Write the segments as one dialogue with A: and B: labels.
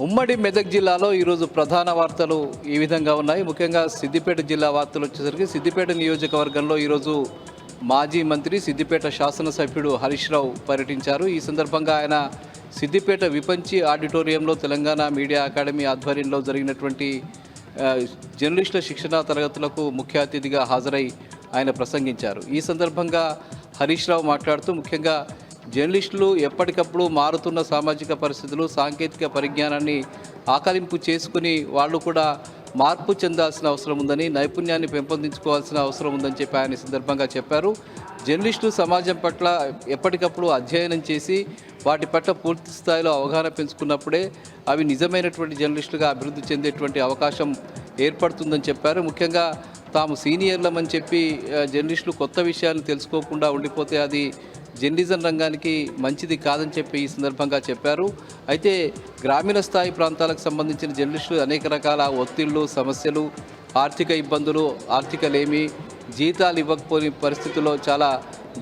A: ఉమ్మడి మెదక్ జిల్లాలో ఈరోజు ప్రధాన వార్తలు ఈ విధంగా ఉన్నాయి. ముఖ్యంగా సిద్దిపేట జిల్లా వార్తలు వచ్చేసరికి సిద్దిపేట నియోజకవర్గంలో ఈరోజు మాజీ మంత్రి సిద్దిపేట శాసనసభ్యుడు హరీష్ రావు పర్యటించారు. ఈ సందర్భంగా ఆయన సిద్దిపేట విపంచి ఆడిటోరియంలో తెలంగాణ మీడియా అకాడమీ ఆధ్వర్యంలో జరిగినటువంటి జర్నలిస్టుల శిక్షణా తరగతులకు ముఖ్య అతిథిగా హాజరై ఆయన ప్రసంగించారు. ఈ సందర్భంగా హరీష్ రావు మాట్లాడుతూ ముఖ్యంగా జర్నలిస్టులు ఎప్పటికప్పుడు మారుతున్న సామాజిక పరిస్థితులు, సాంకేతిక పరిజ్ఞానాన్ని ఆకలింపు చేసుకుని వాళ్ళు కూడా మార్పు చెందాల్సిన అవసరం ఉందని, నైపుణ్యాన్ని పెంపొందించుకోవాల్సిన అవసరం ఉందని చెప్పి ఆయన సందర్భంగా చెప్పారు. జర్నలిస్టులు సమాజం పట్ల ఎప్పటికప్పుడు అధ్యయనం చేసి వాటి పట్ల పూర్తి స్థాయిలో అవగాహన పెంచుకున్నప్పుడే అవి నిజమైనటువంటి జర్నలిస్టులుగా అభివృద్ధి చెందేటువంటి అవకాశం ఏర్పడుతుందని చెప్పారు. ముఖ్యంగా తాము సీనియర్లమని చెప్పి జర్నలిస్టులు కొత్త విషయాలను తెలుసుకోకుండా ఉండిపోతే అది జర్నలిజం రంగానికి మంచిది కాదని చెప్పి ఈ సందర్భంగా చెప్పారు. అయితే గ్రామీణ స్థాయి ప్రాంతాలకు సంబంధించిన జర్నలిస్టులు అనేక రకాల ఒత్తిళ్లు, సమస్యలు, ఆర్థిక ఇబ్బందులు, ఆర్థికలేమి, జీతాలు ఇవ్వకపోని పరిస్థితుల్లో చాలా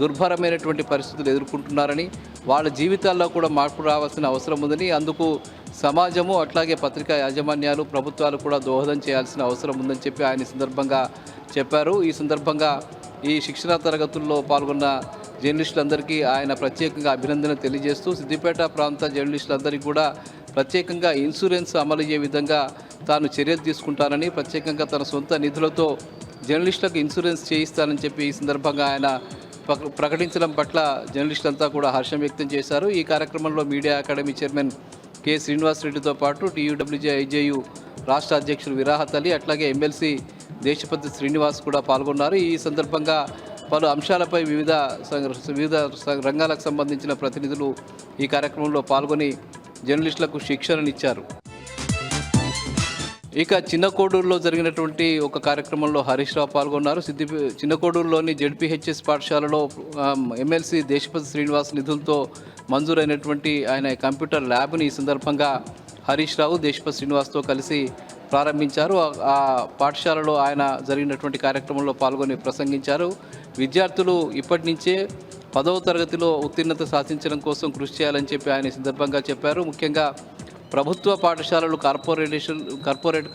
A: దుర్భరమైనటువంటి పరిస్థితులు ఎదుర్కొంటున్నారని, వాళ్ళ జీవితాల్లో కూడా మార్పు రావాల్సిన అవసరం ఉందని, అందుకు సమాజము అట్లాగే పత్రికా యాజమాన్యాలు, ప్రభుత్వాలు కూడా దోహదం చేయాల్సిన అవసరం ఉందని చెప్పి ఆయన సందర్భంగా చెప్పారు. ఈ సందర్భంగా ఈ శిక్షణా తరగతుల్లో పాల్గొన్న జర్నలిస్టులందరికీ ఆయన ప్రత్యేకంగా అభినందన తెలియజేస్తూ సిద్దిపేట ప్రాంత జర్నలిస్టులందరికీ కూడా ప్రత్యేకంగా ఇన్సూరెన్స్ అమలు అయ్యే విధంగా తాను చర్యలు తీసుకుంటానని, ప్రత్యేకంగా తన సొంత నిధులతో జర్నలిస్టులకు ఇన్సూరెన్స్ చేయిస్తానని చెప్పి ఈ సందర్భంగా ఆయన ప్రకటించడం పట్ల జర్నలిస్టులంతా కూడా హర్షం వ్యక్తం చేశారు. ఈ కార్యక్రమంలో మీడియా అకాడమీ చైర్మన్ కె శ్రీనివాసరెడ్డితో పాటు టీయూడబ్ల్యూజే ఐజేయు రాష్ట్ర అధ్యక్షులు విరాహత్ అలీ, అట్లాగే ఎమ్మెల్సీ దేశపతి శ్రీనివాస్ కూడా పాల్గొన్నారు. ఈ సందర్భంగా పలు అంశాలపై వివిధ రంగాలకు సంబంధించిన ప్రతినిధులు ఈ కార్యక్రమంలో పాల్గొని జర్నలిస్టులకు శిక్షణనిచ్చారు. ఇక చిన్నకోడూరులో జరిగినటువంటి ఒక కార్యక్రమంలో హరీష్ రావు పాల్గొన్నారు. చిన్నకోడూరులోని జెడ్పీహెచ్ఎస్ పాఠశాలలో ఎమ్మెల్సీ దేశపతి శ్రీనివాస్ నిధులతో మంజూరైనటువంటి ఆయన కంప్యూటర్ ల్యాబ్ని ఈ సందర్భంగా హరీష్ రావు దేశపతి శ్రీనివాస్తో కలిసి ప్రారంభించారు. ఆ పాఠశాలలో ఆయన జరిగినటువంటి కార్యక్రమంలో పాల్గొని ప్రసంగించారు. విద్యార్థులు ఇప్పటి నుంచే 10వ తరగతిలో ఉత్తీర్ణత సాధించడం కోసం కృషి చేయాలని చెప్పి ఆయన సందర్భంగా చెప్పారు. ముఖ్యంగా ప్రభుత్వ పాఠశాలలు, కార్పొరేట్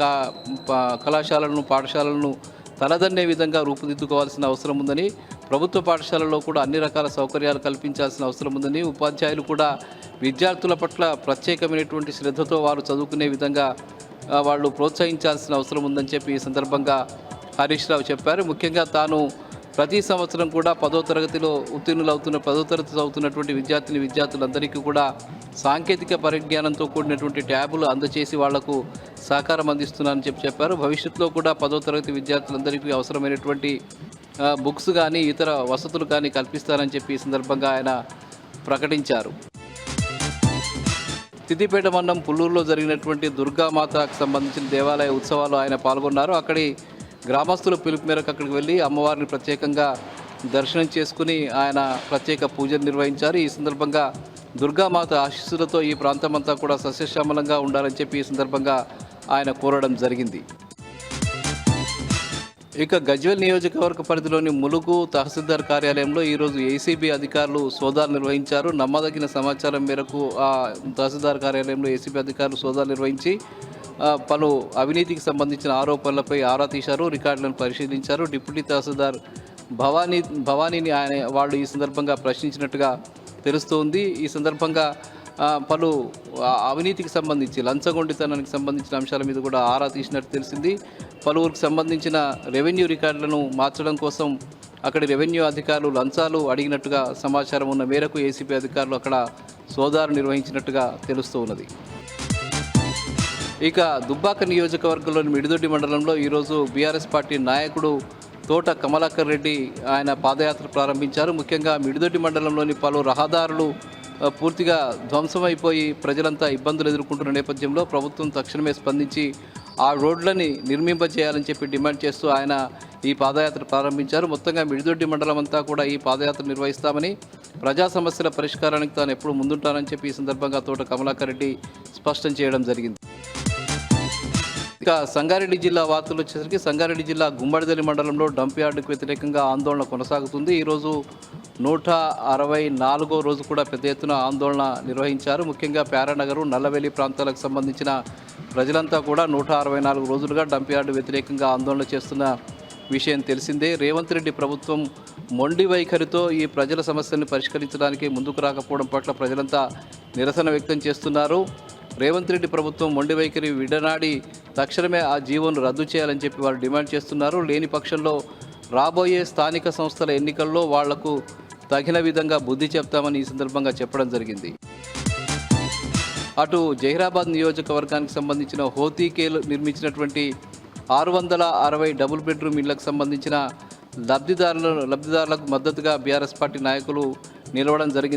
A: కళాశాలలను, పాఠశాలలను తలదన్నే విధంగా రూపుదిద్దుకోవాల్సిన అవసరం ఉందని, ప్రభుత్వ పాఠశాలలో కూడా అన్ని రకాల సౌకర్యాలు కల్పించాల్సిన అవసరం ఉందని, ఉపాధ్యాయులు కూడా విద్యార్థుల పట్ల ప్రత్యేకమైనటువంటి శ్రద్ధతో వారు చదువుకునే విధంగా వాళ్ళు ప్రోత్సహించాల్సిన అవసరం ఉందని చెప్పి ఈ సందర్భంగా హరీష్ రావు చెప్పారు. ముఖ్యంగా తాను ప్రతి సంవత్సరం కూడా 10వ తరగతిలో ఉత్తీర్ణులవుతున్న 10వ తరగతి చదువుతున్నటువంటి విద్యార్థులందరికీ కూడా సాంకేతిక పరిజ్ఞానంతో కూడినటువంటి ట్యాబులు అందచేసి వాళ్లకు సహకారం అందిస్తున్నానని చెప్పారు. భవిష్యత్తులో కూడా 10వ తరగతి విద్యార్థులందరికీ అవసరమైనటువంటి బుక్స్ కానీ ఇతర వసతులు కానీ కల్పిస్తారని చెప్పి ఈ సందర్భంగా ఆయన ప్రకటించారు. సిద్దిపేట మండలం పుల్లూరులో జరిగినటువంటి దుర్గామాతకు సంబంధించిన దేవాలయ ఉత్సవాలు ఆయన పాల్గొన్నారు. అక్కడి గ్రామస్తుల పిలుపు మేరకు అక్కడికి వెళ్ళి అమ్మవారిని ప్రత్యేకంగా దర్శనం చేసుకుని ఆయన ప్రత్యేక పూజలు నిర్వహించారు. ఈ సందర్భంగా దుర్గామాత ఆశీస్సులతో ఈ ప్రాంతమంతా కూడా సస్యశ్యామలంగా ఉండాలని చెప్పి ఈ సందర్భంగా ఆయన కోరడం జరిగింది. ఇక గజ్వేల్ నియోజకవర్గ పరిధిలోని ములుగు తహసీల్దార్ కార్యాలయంలో ఈరోజు ఏసీబీ అధికారులు సోదాలు నిర్వహించారు. నమ్మదగిన సమాచారం మేరకు ఆ తహసీల్దార్ కార్యాలయంలో ఏసీబీ అధికారులు సోదాలు నిర్వహించి పలు అవినీతికి సంబంధించిన ఆరోపణలపై ఆరా తీశారు, రికార్డులను పరిశీలించారు. డిప్యూటీ తహసీల్దార్ భవానీని వాళ్ళు ఈ సందర్భంగా ప్రశ్నించినట్టుగా తెలుస్తోంది. ఈ సందర్భంగా పలు అవినీతికి సంబంధించి లంచగొండితనానికి సంబంధించిన అంశాల మీద కూడా ఆరా తీసినట్టు తెలిసింది. పలువురికి సంబంధించిన రెవెన్యూ రికార్డులను మార్చడం కోసం అక్కడి రెవెన్యూ అధికారులు లంచాలు అడిగినట్టుగా సమాచారం ఉన్న మేరకు ఏసీపీ అధికారులు అక్కడ సోదాలు నిర్వహించినట్టుగా తెలుస్తూ ఉన్నది. ఇక దుబ్బాక నియోజకవర్గంలోని మిడిదొడ్డి మండలంలో ఈరోజు బీఆర్ఎస్ పార్టీ నాయకుడు తోట కమలాకర్ రెడ్డి ఆయన పాదయాత్ర ప్రారంభించారు. ముఖ్యంగా మిడిదొడ్డి మండలంలోని పలు రహదారులు పూర్తిగా ధ్వంసమైపోయి ప్రజలంతా ఇబ్బందులు ఎదుర్కొంటున్న నేపథ్యంలో ప్రభుత్వం తక్షణమే స్పందించి ఆ రోడ్లని నిర్మింపజేయాలని చెప్పి డిమాండ్ చేస్తూ ఆయన ఈ పాదయాత్ర ప్రారంభించారు. మొత్తంగా మిడిదొడ్డి మండలం అంతా కూడా ఈ పాదయాత్ర నిర్వహిస్తామని, ప్రజా సమస్యల పరిష్కారానికి తాను ఎప్పుడు ముందుంటానని చెప్పి ఈ సందర్భంగా తోట కమలాకర్ రెడ్డి స్పష్టం చేయడం జరిగింది. ఇక సంగారెడ్డి జిల్లా వార్తలు వచ్చేసరికి సంగారెడ్డి జిల్లా గుమ్మడిదల్లి మండలంలో డంప్ యార్డుకు వ్యతిరేకంగా ఆందోళన కొనసాగుతుంది. ఈరోజు 164వ రోజు కూడా పెద్ద ఎత్తున ఆందోళన నిర్వహించారు. ముఖ్యంగా ప్యారానగరు, నల్లవెల్లి ప్రాంతాలకు సంబంధించిన ప్రజలంతా కూడా 164 రోజులుగా డంప్ యార్డు వ్యతిరేకంగా ఆందోళన చేస్తున్న విషయం తెలిసిందే. రేవంత్ రెడ్డి ప్రభుత్వం మొండి వైఖరితో ఈ ప్రజల సమస్యలను పరిష్కరించడానికి ముందుకు రాకపోవడం పట్ల ప్రజలంతా నిరసన వ్యక్తం చేస్తున్నారు. రేవంత్ రెడ్డి ప్రభుత్వం మొండి వైఖరి విడనాడి తక్షణమే ఆ జీవోను రద్దు చేయాలని చెప్పి వారు డిమాండ్ చేస్తున్నారు. లేని పక్షంలో రాబోయే స్థానిక సంస్థల ఎన్నికల్లో వాళ్లకు తగిన విధంగా బుద్ధి చెప్తామని ఈ సందర్భంగా చెప్పడం జరిగింది. అటు జహీరాబాద్ నియోజకవర్గానికి సంబంధించిన హోతీకేలు నిర్మించినటువంటి 660 డబుల్ బెడ్రూమ్ ఇళ్లకు సంబంధించిన లబ్ధిదారులకు మద్దతుగా బీఆర్ఎస్ పార్టీ నాయకులు నిలవడం జరిగింది.